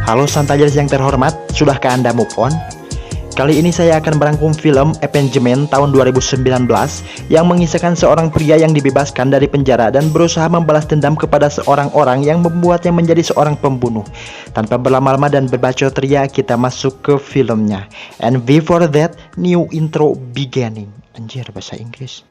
Halo Santajers yang terhormat, sudahkah Anda move on? Kali ini saya akan merangkum film Avengement tahun 2019 yang mengisahkan seorang pria yang dibebaskan dari penjara dan berusaha membalas dendam kepada seorang orang yang membuatnya menjadi seorang pembunuh. Tanpa berlama-lama dan berbacot ria, kita masuk ke filmnya. And before that, new intro beginning. Anjir, bahasa Inggris.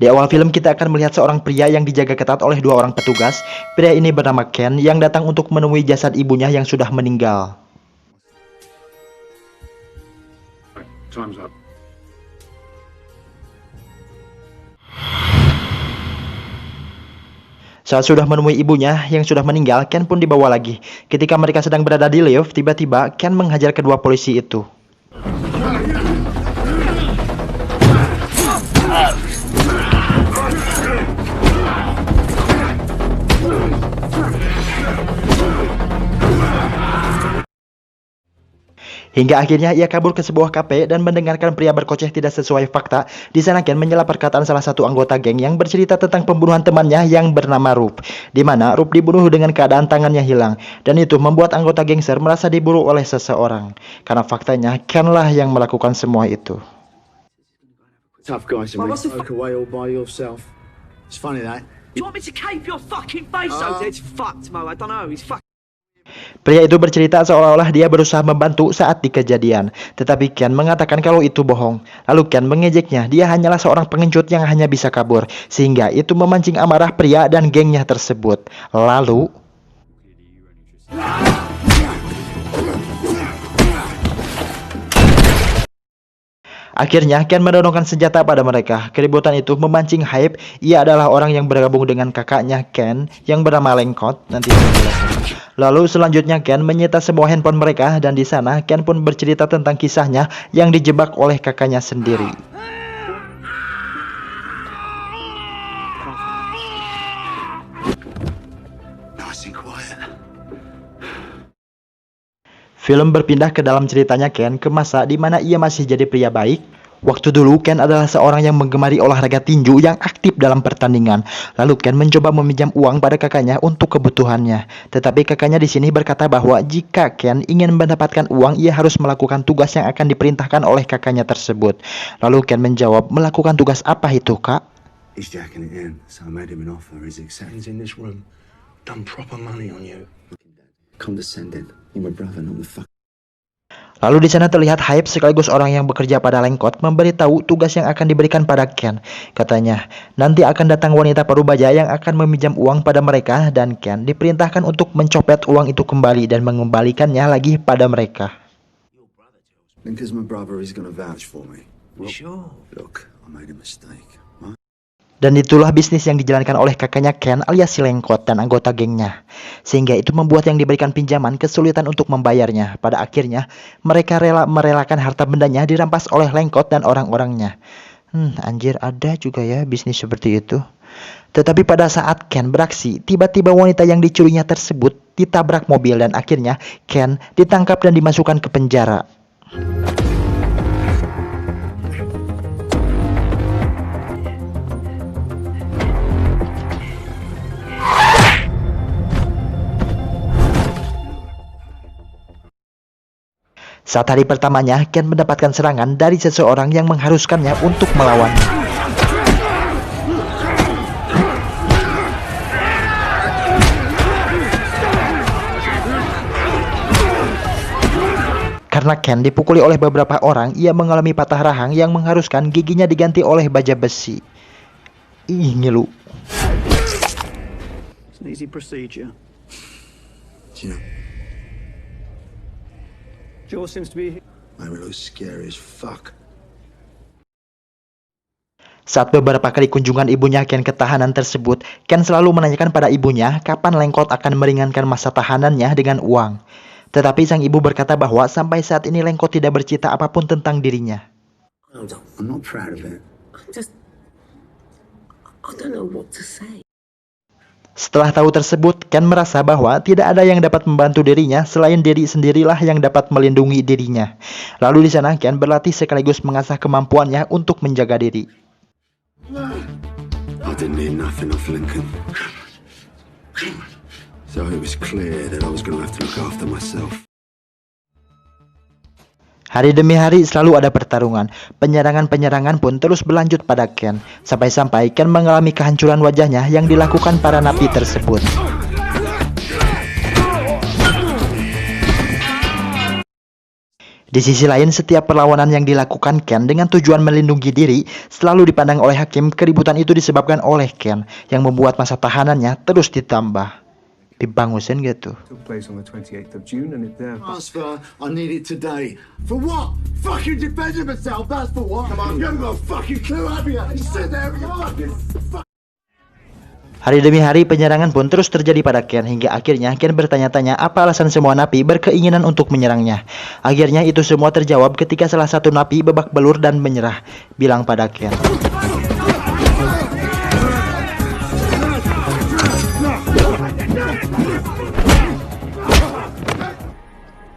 Di awal film kita akan melihat seorang pria yang dijaga ketat oleh dua orang petugas. Pria ini bernama Ken yang datang untuk menemui jasad ibunya yang sudah meninggal. Time's up. Saat sudah menemui ibunya yang sudah meninggal, Ken pun dibawa lagi. Ketika mereka sedang berada di lift, tiba-tiba Ken menghajar kedua polisi itu. Hingga akhirnya ia kabur ke sebuah kafe dan mendengarkan pria berkoceh tidak sesuai fakta. Di sana Ken menyela perkataan salah satu anggota geng yang bercerita tentang pembunuhan temannya yang bernama Rup, di mana Rup dibunuh dengan keadaan tangannya hilang, dan itu membuat anggota gangster merasa diburu oleh seseorang. Karena faktanya Ken lah yang melakukan semua itu. Tough guy, smoke away all by yourself. It's funny that. Do you want me to cave your fucking face out? It's fucked, Mo. I don't know. He's fucked. Pria itu bercerita seolah-olah dia berusaha membantu saat di kejadian, tetapi Ken mengatakan kalau itu bohong. Lalu Ken mengejeknya, dia hanyalah seorang pengecut yang hanya bisa kabur, sehingga itu memancing amarah pria dan gengnya tersebut. Lalu akhirnya Ken menodongkan senjata pada mereka. Keributan itu memancing hype. Ia adalah orang yang bergabung dengan kakaknya Ken yang bernama Lengkot. Nanti saya jelaskan. Lalu selanjutnya Ken menyita semua handphone mereka, dan di sana Ken pun bercerita tentang kisahnya yang dijebak oleh kakaknya sendiri. Nice and quiet. Film berpindah ke dalam ceritanya Ken ke masa di mana ia masih jadi pria baik. Waktu dulu Ken adalah seorang yang menggemari olahraga tinju yang aktif dalam pertandingan. Lalu Ken mencoba meminjam uang pada kakaknya untuk kebutuhannya. Tetapi kakaknya di sini berkata bahwa jika Ken ingin mendapatkan uang, ia harus melakukan tugas yang akan diperintahkan oleh kakaknya tersebut. Lalu Ken menjawab, melakukan tugas apa itu, Kak? He's jacking it in, so I made him an offer. He's accepted. He's in this room. Done proper money on you. Condescending. You're my brother, not the fuck. Lalu di sana terlihat Hype sekaligus orang yang bekerja pada Lengkot memberitahu tugas yang akan diberikan pada Ken. Katanya, nanti akan datang wanita parubaya yang akan meminjam uang pada mereka, dan Ken diperintahkan untuk mencopet uang itu kembali dan mengembalikannya lagi pada mereka. Because my brother is gonna vouch for me. Sure. Look, I made a mistake. Right? Dan itulah bisnis yang dijalankan oleh kakaknya Ken alias si Lengkot dan anggota gengnya. Sehingga itu membuat yang diberikan pinjaman kesulitan untuk membayarnya. Pada akhirnya, mereka merelakan harta bendanya dirampas oleh Lengkot dan orang-orangnya. Anjir, ada juga ya bisnis seperti itu. Tetapi pada saat Ken beraksi, tiba-tiba wanita yang dicurinya tersebut ditabrak mobil dan akhirnya Ken ditangkap dan dimasukkan ke penjara. Saat hari pertamanya, Ken mendapatkan serangan dari seseorang yang mengharuskannya untuk melawannya. Karena Ken dipukuli oleh beberapa orang, ia mengalami patah rahang yang mengharuskan giginya diganti oleh baja besi. Ih, ngilu. It's an easy procedure. Do you know, Joe seems to be. made me look scary as fuck. Saat beberapa kali kunjungan ibunya Ken ke tahanan tersebut, Ken selalu menanyakan pada ibunya kapan Lengkot akan meringankan masa tahanannya dengan uang. Tetapi sang ibu berkata bahwa sampai saat ini Lengkot tidak bercerita apapun tentang dirinya. I'm not proud of it. I don't know what to say. Setelah tahu tersebut, Ken merasa bahwa tidak ada yang dapat membantu dirinya selain diri sendirilah yang dapat melindungi dirinya. Lalu di sana Ken berlatih sekaligus mengasah kemampuannya untuk menjaga diri. I didn't need nothing off Lincoln. So it was clear that I was going to have to look after myself. Hari demi hari selalu ada pertarungan. Penyerangan-penyerangan pun terus berlanjut pada Ken. Sampai-sampai Ken mengalami kehancuran wajahnya yang dilakukan para napi tersebut. Di sisi lain, setiap perlawanan yang dilakukan Ken dengan tujuan melindungi diri selalu dipandang oleh hakim keributan itu disebabkan oleh Ken yang membuat masa tahanannya terus ditambah. Dibangusin gitu. Took place on the 28th of June and it Ask for, I need it today. For what? Fucking defending myself, that's for what? Come on, you haven't got a fucking clue, have you? You sit there and you fucking... Hari demi hari penyerangan pun terus terjadi pada Ken hingga akhirnya Ken bertanya-tanya apa alasan semua napi berkeinginan untuk menyerangnya. Akhirnya itu semua terjawab ketika salah satu napi babak belur dan menyerah, bilang pada Ken.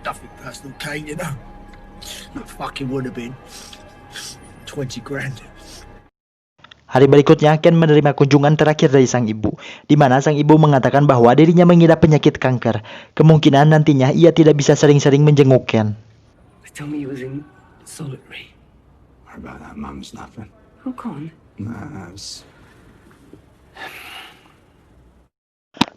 Nothing personal, Kane, you know. It fucking would have been 20 grand. Hari berikutnya, Ken menerima kunjungan terakhir dari sang ibu, di mana sang ibu mengatakan bahwa dirinya mengidap penyakit kanker. Kemungkinan nantinya ia tidak bisa sering-sering menjenguk Ken. They tell me he was in solitary. What about that, Mum's nothing. Oh, come on. Nah, it's...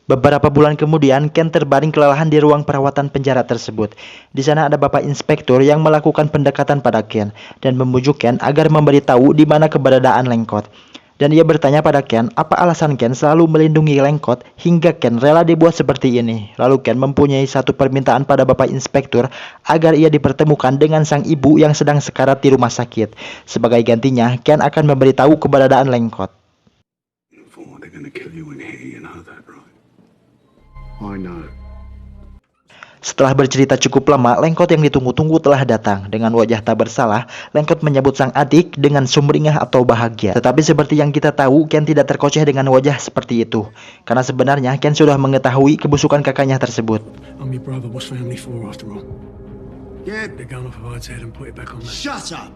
Beberapa bulan kemudian, Ken terbaring kelelahan di ruang perawatan penjara tersebut. Di sana ada bapak inspektur yang melakukan pendekatan pada Ken dan membujuk Ken agar memberitahu di mana keberadaan Lengkot. Dan ia bertanya pada Ken apa alasan Ken selalu melindungi Lengkot hingga Ken rela dibuat seperti ini. Lalu Ken mempunyai satu permintaan pada bapak inspektur agar ia dipertemukan dengan sang ibu yang sedang sekarat di rumah sakit. Sebagai gantinya, Ken akan memberitahu keberadaan Lengkot. They're gonna kill you in here, you know that, right? I know. Setelah bercerita cukup lama, Lengkot yang ditunggu-tunggu telah datang. Dengan wajah tak bersalah, Lengkot menyambut sang adik dengan sumringah atau bahagia. Tetapi seperti yang kita tahu, Ken tidak terkoceh dengan wajah seperti itu. Karena sebenarnya Ken sudah mengetahui kebusukan kakaknya tersebut. I'm your brother. What's family for, after all? Yeah, The gun off of Ide's head and put it back on me. shut up!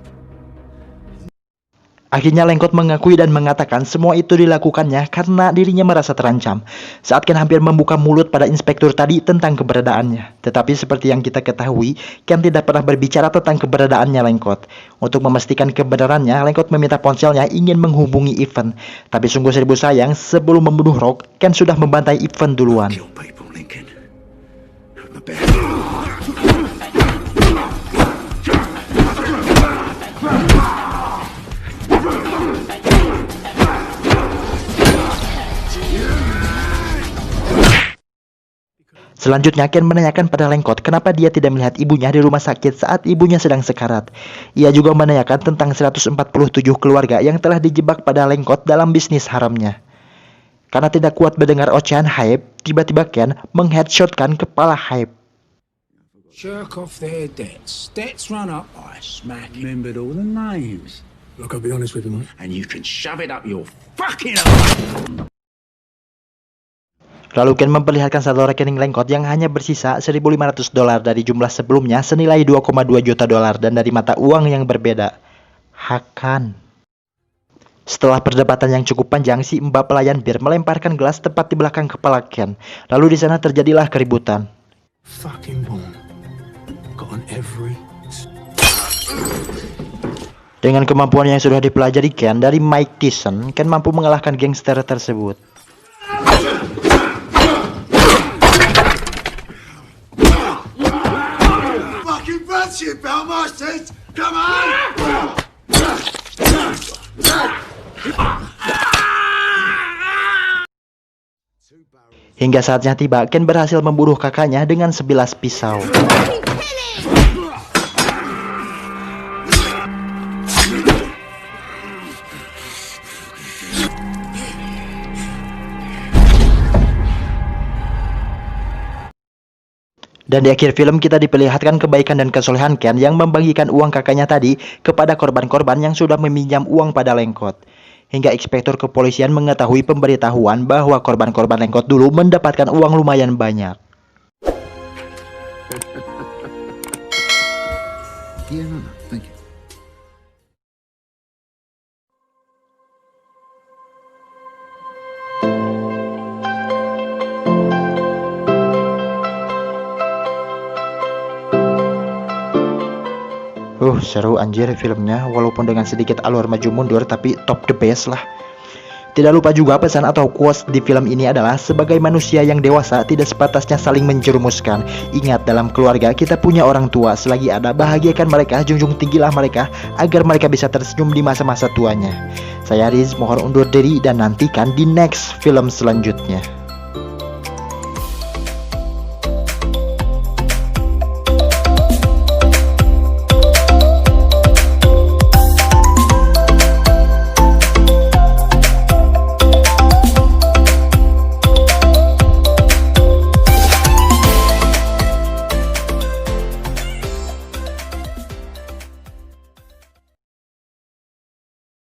Akhirnya Lengkot mengakui dan mengatakan semua itu dilakukannya karena dirinya merasa terancam. Saat Ken hampir membuka mulut pada inspektur tadi tentang keberadaannya. Tetapi seperti yang kita ketahui, Ken tidak pernah berbicara tentang keberadaannya Lengkot. Untuk memastikan kebenarannya, Lengkot meminta ponselnya ingin menghubungi Ivan. Tapi sungguh seribu sayang, sebelum membunuh Rock, Ken sudah membantai Ivan duluan. Kill people, Lincoln. The best. Selanjutnya Ken menanyakan pada Lengkot kenapa dia tidak melihat ibunya di rumah sakit saat ibunya sedang sekarat. Ia juga menanyakan tentang 147 keluarga yang telah dijebak pada Lengkot dalam bisnis haramnya. Karena tidak kuat mendengar ocehan Hype, tiba-tiba Ken mengheadshotkan kepala Hype. Jerk off their debts. Debts run up, I smack it. Remembered all the names. Look, I'll be honest with you, mate. And you can shove it up your fucking ass. Lalu Ken memperlihatkan saldo rekening Lengkot yang hanya bersisa $1.500 dari jumlah sebelumnya senilai $2,2 juta dan dari mata uang yang berbeda. Hakan. Setelah perdebatan yang cukup panjang, si mbak pelayan bir melemparkan gelas tepat di belakang kepala Ken. Lalu di sana terjadilah keributan. Fucking bomb. Got on every... Dengan kemampuan yang sudah dipelajari Ken dari Mike Tyson, Ken mampu mengalahkan gangster tersebut. Fucking bullshit, Belmasters! Come on! Hingga saatnya tiba, Ken berhasil membunuh kakaknya dengan sebilas pisau. Dan di akhir film kita diperlihatkan kebaikan dan kesolehan Ken yang membagikan uang kakaknya tadi kepada korban-korban yang sudah meminjam uang pada Lengkot. hingga inspektur kepolisian mengetahui pemberitahuan bahwa korban-korban lengkot dulu mendapatkan uang lumayan banyak. Yeah, no, thank you. Seru anjir filmnya, walaupun dengan sedikit alur maju mundur tapi top the best lah. Tidak lupa juga pesan atau quotes di film ini adalah sebagai manusia yang dewasa tidak sepatasnya saling menjerumuskan. Ingat, dalam keluarga kita punya orang tua, selagi ada bahagiakan mereka, junjung tinggilah mereka agar mereka bisa tersenyum di masa-masa tuanya. Saya Riz mohon undur diri dan nantikan di next film selanjutnya.